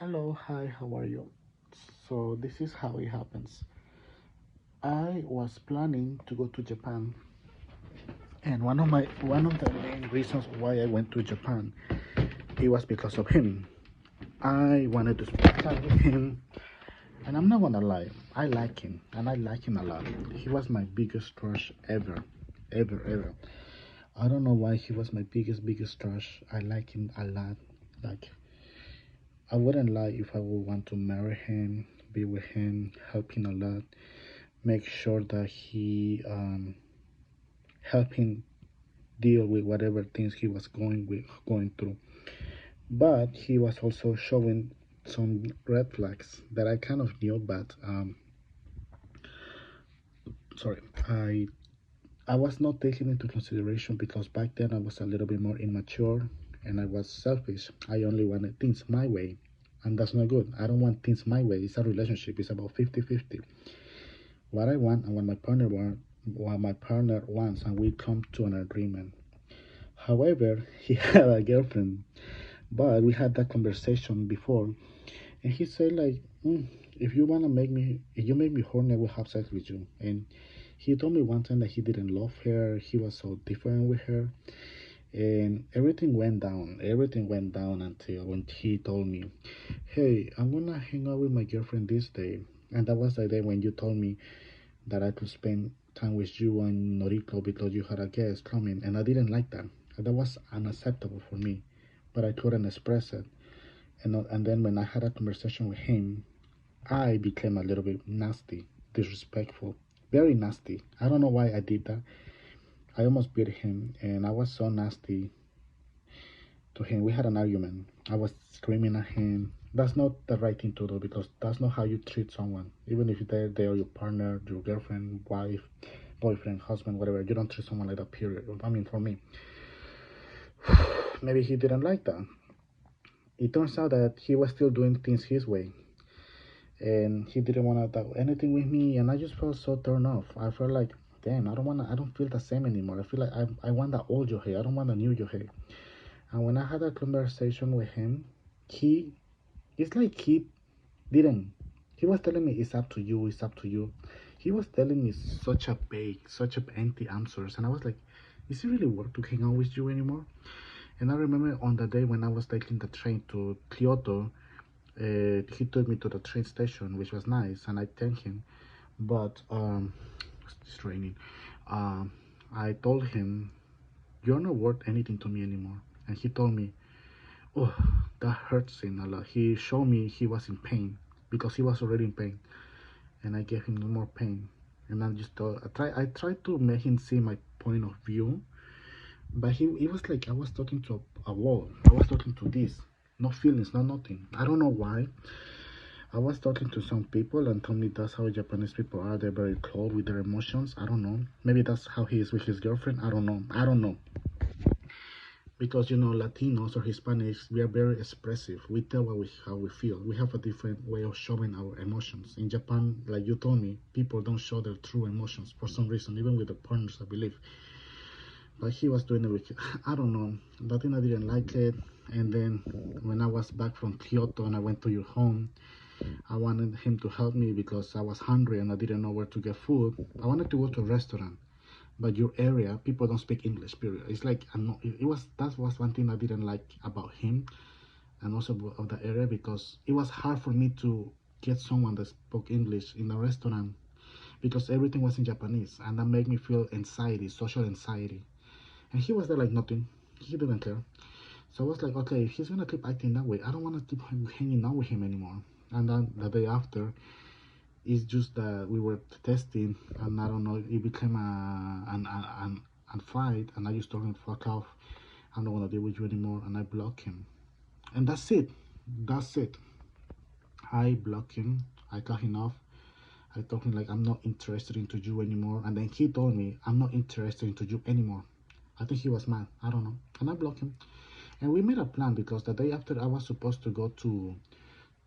Hello, hi, how are you? So this is how it happens. I was planning to go to Japan, and one of the main reasons why I went to Japan it was because of him. I wanted to spend time with him, and I'm not gonna lie, I like him, and I like him a lot. He was my biggest crush ever, ever, ever. I don't know why he was my biggest crush. I like him a lot. Like I wouldn't lie if I would want to marry him, be with him, help him a lot, make sure that he help him deal with whatever things he was going through. But he was also showing some red flags that I kind of knew, but sorry, I was not taking into consideration because back then I was a little bit more immature and I was selfish. I only wanted things my way, and that's not good. I don't want things my way. It's a relationship. It's about 50-50. What I want and what my partner wants, and we come to an agreement. However, he had a girlfriend, but we had that conversation before, and he said like, if you make me horny, I will have sex with you. And he told me one time that he didn't love her. He was so different with her, and everything went down. Everything went down until when he told me, "Hey, I'm gonna hang out with my girlfriend this day," and that was the day when you told me that I could spend time with you and Noriko because you had a guest coming, and I didn't like that. That was unacceptable for me, but I couldn't express it. And then when I had a conversation with him, I became a little bit nasty, disrespectful, very nasty. I don't know why I did that. I almost beat him, and I was so nasty to him. We had an argument. I was screaming at him. That's not the right thing to do because that's not how you treat someone. Even if they're your partner, your girlfriend, wife, boyfriend, husband, whatever. You don't treat someone like that, period. I mean, for me, maybe he didn't like that. It turns out that he was still doing things his way and he didn't want to do anything with me. And I just felt so turned off. I felt like, damn, I don't feel the same anymore. I feel like I want the old Yohei. I don't want the new Yohei. And when I had a conversation with him, he, it's like he didn't. He was telling me, it's up to you, it's up to you. He was telling me such a vague, such a empty answers. And I was like, is it really worth to hang out with you anymore? And I remember on the day when I was taking the train to Kyoto, he took me to the train station, which was nice, and I thanked him. But it's raining. Um, I told him, "You're not worth anything to me anymore." And he told me, "Oh, that hurts him a lot." He showed me he was in pain because he was already in pain, and I gave him no more pain. And I just thought, I tried to make him see my point of view, but he was like I was talking to a wall. I was talking to this, no feelings, no nothing. I don't know why. I was talking to some people and told me that's how Japanese people are. They're very cold with their emotions. I don't know. Maybe that's how he is with his girlfriend. I don't know. I don't know. Because Latinos or Hispanics, we are very expressive. We tell how we feel. We have a different way of showing our emotions. In Japan, like you told me, people don't show their true emotions for some reason, even with their partners, I believe. But he was doing it with, I don't know. Latina didn't like it. And then when I was back from Kyoto and I went to your home, I wanted him to help me because I was hungry and I didn't know where to get food. I wanted to go to a restaurant, but your area, people don't speak English, period. It's like, that was one thing I didn't like about him and also of the area because it was hard for me to get someone that spoke English in a restaurant because everything was in Japanese and that made me feel anxiety, social anxiety. And he was there like nothing. He didn't care. So I was like, okay, if he's gonna keep acting that way, I don't want to keep hanging out with him anymore. And then the day after, it's just that we were testing, and I don't know, it became an fight, and I just told him, fuck off, I'm not gonna deal with you anymore, and I block him. And that's it. That's it. I block him. I cut him off. I told him like I'm not interested into you anymore, and then he told me I'm not interested into you anymore. I think he was mad. I don't know. And I blocked him. And we made a plan because the day after I was supposed to go to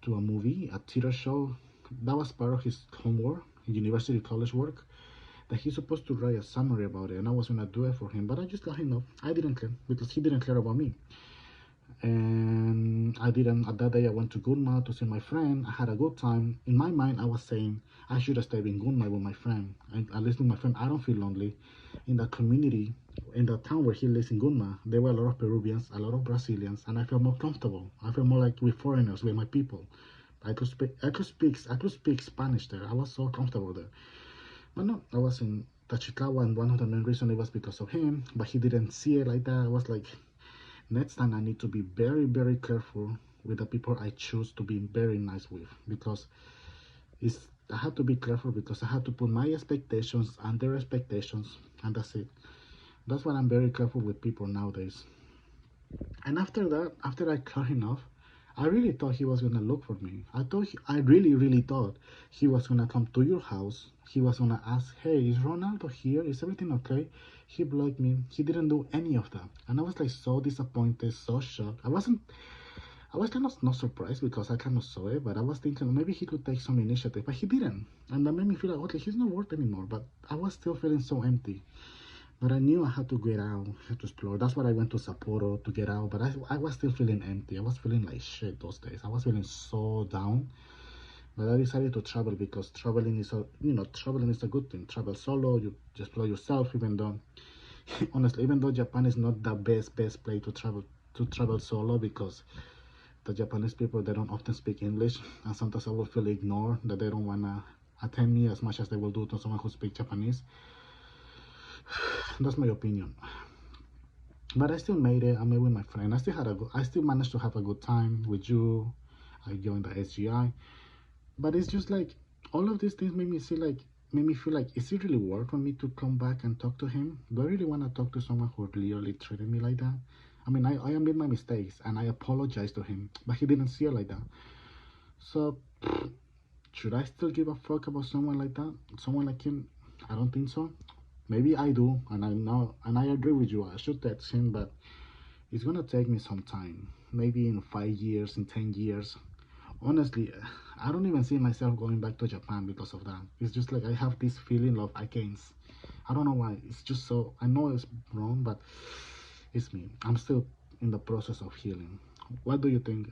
a movie, a theater show. That was part of his homework, university college work, that he's supposed to write a summary about it, and I was gonna do it for him, but I just let him know. I didn't care because he didn't care about me. And I didn't. At that day, I went to Gunma to see my friend. I had a good time. In my mind, I was saying I should have stayed in Gunma with my friend. At least with my friend, I don't feel lonely. In the community, in the town where he lives in Gunma, there were a lot of Peruvians, a lot of Brazilians, and I felt more comfortable. I felt more like with foreigners, with my people. I could speak Spanish there. I was so comfortable there. But no, I was in Tachitlawa, and one of the main reasons it was because of him. But he didn't see it like that. I was like, next time I need to be very, very careful with the people I choose to be very nice with, because I have to be careful because I have to put my expectations and their expectations, and that's it. That's why I'm very careful with people nowadays. And after that, after I cut him off, I really thought he was gonna look for me. I really, really thought he was gonna come to your house. He was gonna ask, "Hey, is Ronaldo here? Is everything okay?" He blocked me. He didn't do any of that, and I was like so disappointed, so shocked. I was kind of not surprised because I kind of saw it, but I was thinking maybe he could take some initiative, but he didn't, and that made me feel like okay, he's not worth anymore. But I was still feeling so empty. But I knew I had to get out, I had to explore. That's why I went to Sapporo to get out. But I was still feeling empty. I was feeling like shit those days. I was feeling so down. But I decided to travel because traveling is a good thing. Travel solo, you just explore yourself. Even though, honestly, even though Japan is not the best place to travel solo because the Japanese people they don't often speak English, and sometimes I will feel ignored that they don't wanna attend me as much as they will do to someone who speaks Japanese. That's my opinion. But I still made it. I made with my friend. I still managed to have a good time with you. I joined the SGI. But it's just like all of these things made me feel like is it really worth for me to come back and talk to him? Do I really want to talk to someone who literally treated me like that? I mean, I admit my mistakes and I apologize to him, but he didn't see it like that. So should I still give a fuck about someone like that? Someone like him? I don't think so. Maybe I do, and I know, and I agree with you. I should text him, but it's gonna take me some time. Maybe in 5 years, in 10 years. Honestly, I don't even see myself going back to Japan because of that. It's just like I have this feeling of against. I don't know why. It's just so. I know it's wrong, but it's me. I'm still in the process of healing. What do you think?